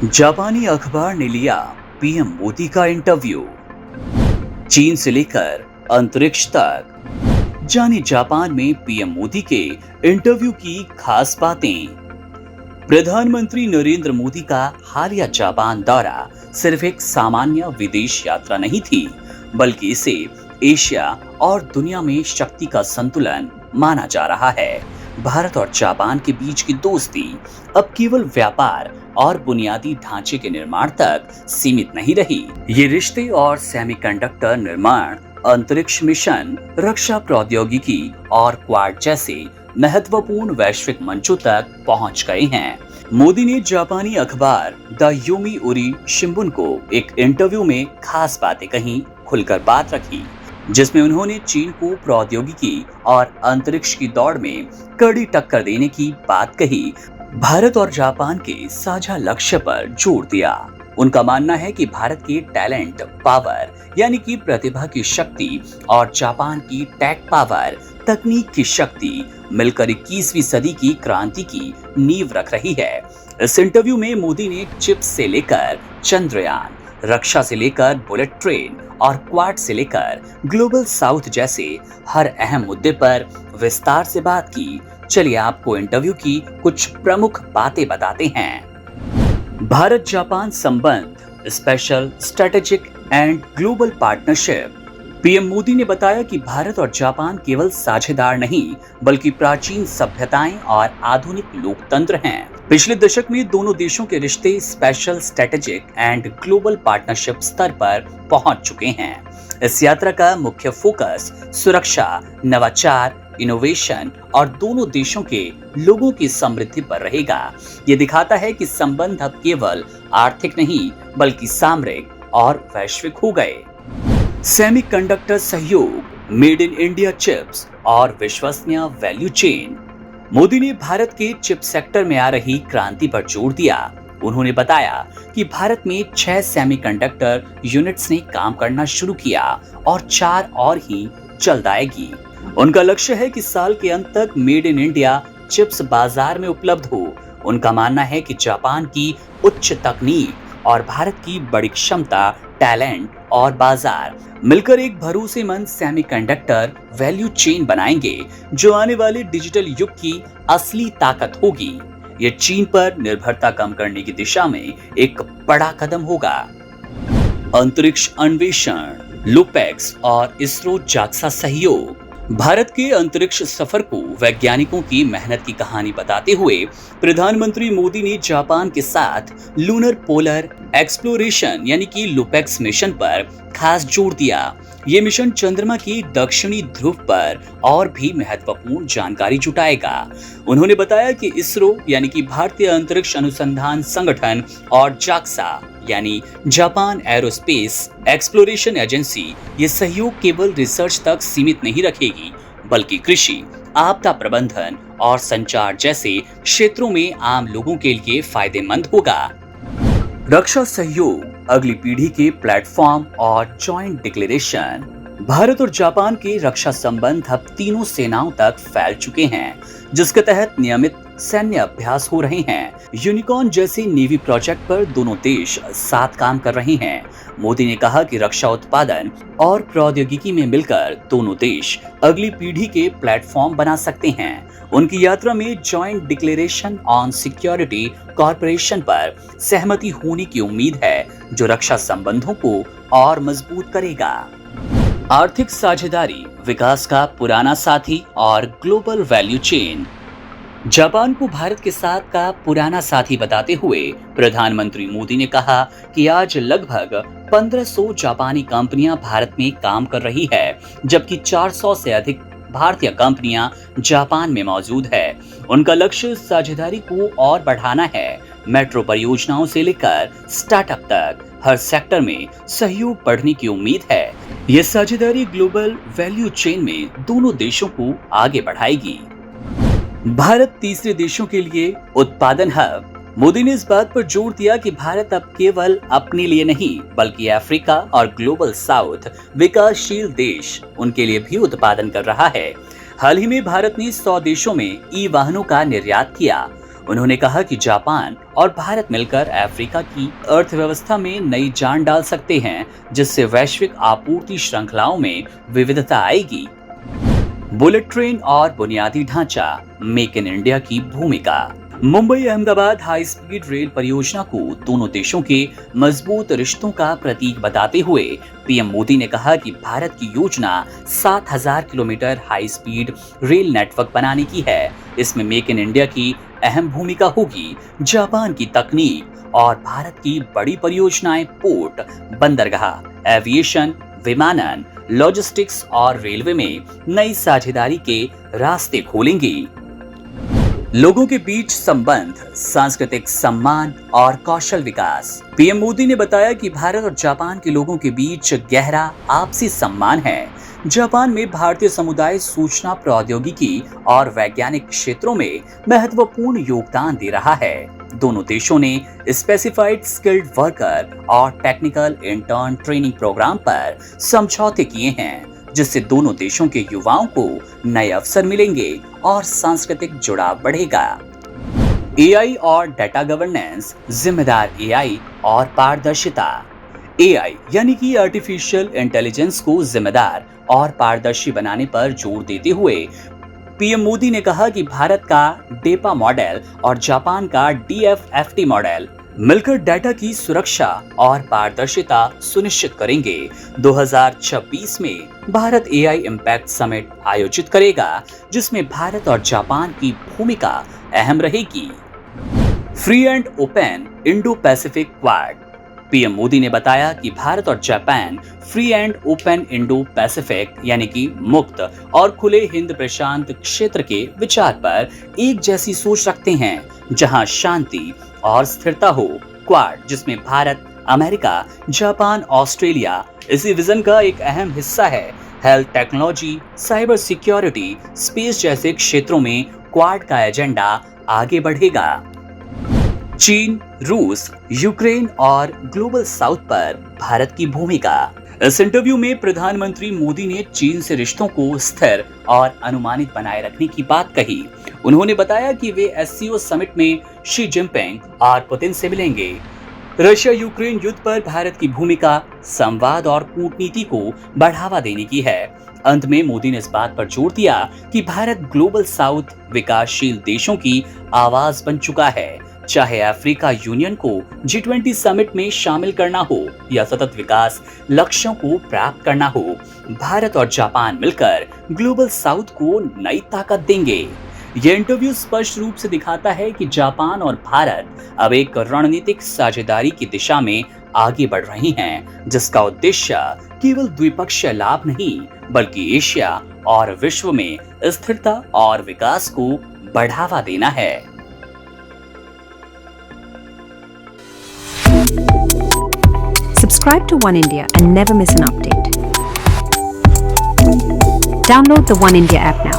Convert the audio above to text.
जापानी अखबार ने लिया पीएम मोदी का इंटरव्यू। चीन से लेकर अंतरिक्ष तक, जाने जापान में पीएम मोदी के इंटरव्यू की खास बातें। प्रधानमंत्री नरेंद्र मोदी का हालिया जापान दौरा सिर्फ एक सामान्य विदेश यात्रा नहीं थी, बल्कि इसे एशिया और दुनिया में शक्ति का संतुलन माना जा रहा है। भारत और जापान के बीच की दोस्ती अब केवल व्यापार और बुनियादी ढांचे के निर्माण तक सीमित नहीं रही। ये रिश्ते और सेमीकंडक्टर निर्माण, अंतरिक्ष मिशन, रक्षा प्रौद्योगिकी और क्वाड जैसे महत्वपूर्ण वैश्विक मंचों तक पहुंच गए हैं। मोदी ने जापानी अखबार द योमिउरी शिंबुन को एक इंटरव्यू में खास बातें कहीं, खुलकर बात रखी, जिसमें उन्होंने चीन को प्रौद्योगिकी और अंतरिक्ष की दौड़ में कड़ी टक्कर देने की बात कही। भारत और जापान के साझा लक्ष्य पर जोर दिया। उनका मानना है कि भारत की टैलेंट पावर यानी कि प्रतिभा की शक्ति और जापान की टेक पावर तकनीक की शक्ति मिलकर 21वीं सदी की क्रांति की नींव रख रही है। इस इंटरव्यू में मोदी ने चिप्स से लेकर चंद्रयान, रक्षा से लेकर बुलेट ट्रेन और क्वाड से लेकर ग्लोबल साउथ जैसे हर अहम मुद्दे पर विस्तार से बात की। चलिए आपको इंटरव्यू की कुछ प्रमुख बातें बताते हैं। भारत जापान संबंध, special strategic and global partnership. PM Modi ने बताया कि भारत और जापान केवल साझेदार नहीं, बल्कि प्राचीन सभ्यताएं और आधुनिक लोकतंत्र हैं। पिछले दशक में दोनों देशों के रिश्ते special strategic and global partnership स्तर पर पहुंच चुके हैं। इस यात्रा का मुख्य फोकस सुरक्षा, नवाचार, इनोवेशन और दोनों देशों के लोगों की समृद्धि पर रहेगा। ये दिखाता है कि संबंध अब केवल आर्थिक नहीं, बल्कि सामरिक और वैश्विक हो गए। सेमीकंडक्टर सहयोग, मेड इन इंडिया चिप्स और विश्वसनीय वैल्यू चेन। मोदी ने भारत के चिप सेक्टर में आ रही क्रांति पर जोर दिया। उन्होंने बताया कि भारत में 6 सेमीकंडक्टर यूनिट्स ने काम करना शुरू किया और 4 और ही जल्द आएगी। उनका लक्ष्य है कि साल के अंत तक मेड इन इंडिया चिप्स बाजार में उपलब्ध हो। उनका मानना है कि जापान की उच्च तकनीक और भारत की बड़ी क्षमता, टैलेंट और बाजार मिलकर एक भरोसेमंद सेमीकंडक्टर वैल्यू चेन बनाएंगे, जो आने वाले डिजिटल युग की असली ताकत होगी। ये चीन पर निर्भरता कम करने की दिशा में एक बड़ा कदम होगा। अंतरिक्ष अन्वेषण, लुपेक्स और इसरो जाक्सा सहयोग। भारत के अंतरिक्ष सफर को वैज्ञानिकों की मेहनत की कहानी बताते हुए प्रधानमंत्री मोदी ने जापान के साथ लूनर पोलर एक्सप्लोरेशन यानी कि लुपेक्स मिशन पर खास जोर दिया। ये मिशन चंद्रमा की दक्षिणी ध्रुव पर और भी महत्वपूर्ण जानकारी जुटाएगा। उन्होंने बताया कि इसरो यानी कि भारतीय अंतरिक्ष अनुसंधान संगठन और जाक्सा यानी जापान एरोस्पेस एक्सप्लोरेशन एजेंसी ये सहयोग केवल रिसर्च तक सीमित नहीं रखेगी, बल्कि कृषि, आपदा प्रबंधन और संचार जैसे क्षेत्रों में आम लोगों के लिए फायदेमंद होगा। रक्षा सहयोग, अगली पीढ़ी के प्लेटफॉर्म और जॉइंट डिक्लेरेशन। भारत और जापान के रक्षा संबंध अब तीनों सेनाओं तक फैल चुके हैं, जिसके तहत नियमित सैन्य अभ्यास हो रहे हैं। यूनिकॉर्न जैसे नेवी प्रोजेक्ट पर दोनों देश साथ काम कर रहे हैं। मोदी ने कहा कि रक्षा उत्पादन और प्रौद्योगिकी में मिलकर दोनों देश अगली पीढ़ी के प्लेटफॉर्म बना सकते हैं। उनकी यात्रा में joint declaration on security corporation पर सहमति होने की उम्मीद है, जो रक्षा संबंधों को और मजबूत करेगा। आर्थिक साझेदारी, विकास का पुराना साथी और ग्लोबल वैल्यू चेन। जापान को भारत के साथ का पुराना साथी बताते हुए प्रधानमंत्री मोदी ने कहा कि आज लगभग 1500 जापानी कंपनियां भारत में काम कर रही है, जबकि 400 से अधिक भारतीय कंपनियां जापान में मौजूद है। उनका लक्ष्य साझेदारी को और बढ़ाना है। मेट्रो परियोजनाओं से लेकर स्टार्टअप तक हर सेक्टर में सहयोग बढ़ने की उम्मीद है। यह साझेदारी ग्लोबल वैल्यू चेन में दोनों देशों को आगे बढ़ाएगी। भारत तीसरे देशों के लिए उत्पादन हब। मोदी ने इस बात पर जोर दिया कि भारत अब केवल अपने लिए नहीं, बल्कि अफ्रीका और ग्लोबल साउथ विकासशील देश उनके लिए भी उत्पादन कर रहा है। हाल ही में भारत ने 100 देशों में ई वाहनों का निर्यात किया। उन्होंने कहा कि जापान और भारत मिलकर अफ्रीका की अर्थव्यवस्था में नई जान डाल सकते हैं, जिससे वैश्विक आपूर्ति श्रृंखलाओं में विविधता आएगी। बुलेट ट्रेन और बुनियादी ढांचा, मेक इन इंडिया की भूमिका। Mumbai Ahmedabad high speed rail परियोजना को दोनों देशों के मजबूत रिश्तों का प्रतीक बताते हुए पीएम मोदी ने कहा कि भारत की योजना 7,000 kilometre high speed rail network बनाने की है। इसमें मेक इन इंडिया की अहम भूमिका होगी। जापान की तकनीक और भारत की बड़ी परियोजनाएं पोर्ट, बंदरगाह, एविएशन, विमानन, लॉजिस्टिक्स और रेलवे में नई साझेदारी के रास्ते खोलेंगी। लोगों के बीच संबंध, सांस्कृतिक सम्मान और कौशल विकास। पीएम मोदी ने बताया कि भारत और जापान के लोगों के बीच गहरा आपसी सम्मान है। जापान में भारतीय समुदाय सूचना प्रौद्योगिकी और वैज्ञानिक क्षेत्रों में महत्वपूर्ण योगदान दे रहा है। दोनों देशों ने स्पेसिफाइड स्किल्ड वर्कर और टेक्निकल इंटर्न ट्रेनिंग प्रोग्राम पर समझौते किए हैं, जिससे दोनों देशों के युवाओं को नए अवसर मिलेंगे और सांस्कृतिक जुड़ाव बढ़ेगा। एआई और डेटा गवर्नेंस, जिम्मेदार एआई और पारदर्शिता। एआई यानी कि आर्टिफिशियल इंटेलिजेंस को जिम्मेदार और पारदर्शी बनाने पर जोर देते हुए पीएम मोदी ने कहा कि भारत का डेपा मॉडल और जापान का डीएफएफटी मॉडल मिलकर डेटा की सुरक्षा और पारदर्शिता सुनिश्चित करेंगे। 2026 में भारत एआई इम्पैक्ट समिट आयोजित करेगा, जिसमें भारत और जापान की भूमिका अहम रहेगी। Free and open Indo Pacific quad. PM Modi ने बताया कि भारत और Japan free and open Indo Pacific यानी कि मुक्त और खुले हिंद प्रशांत क्षेत्र के विचार पर एक जैसी सोच रखते हैं, जहां शांति और स्थिरता हो। क्वाड, जिसमें भारत, अमेरिका, जापान, ऑस्ट्रेलिया इसी विजन का एक अहम हिस्सा है। Health technology, cyber security, space जैसे क्षेत्रों में क्वाड का एजेंडा आगे बढ़ेगा। चीन, रूस, यूक्रेन और ग्लोबल साउथ पर भारत की भूमिका। इस इंटरव्यू में प्रधानमंत्री मोदी ने चीन से रिश्तों को स्थिर और अनुमानित बनाए रखने की बात कही। उन्होंने बताया कि वे एससीओ समिट में शी जिनपिंग और पुतिन से मिलेंगे। रशिया यूक्रेन युद्ध पर भारत की भूमिका संवाद और कूटनीति को बढ़ावा देने की है। अंत में मोदी ने इस बात पर जोर दिया कि भारत ग्लोबल साउथ विकासशील देशों की आवाज बन चुका है, चाहे अफ्रीका यूनियन को G20 समिट में शामिल करना हो या सतत विकास लक्ष्यों को प्राप्त करना हो। भारत और जापान मिलकर ग्लोबल साउथ को नई ताकत देंगे। यह इंटरव्यू स्पष्ट रूप से दिखाता है कि जापान और भारत अब एक रणनीतिक साझेदारी की दिशा में आगे बढ़ रही हैं, जिसका उद्देश्य केवल द्विपक्षीय लाभ नहीं, बल्कि एशिया और विश्व में स्थिरता और विकास को बढ़ावा देना है। Subscribe to One India and never miss an update. Download the One India app now.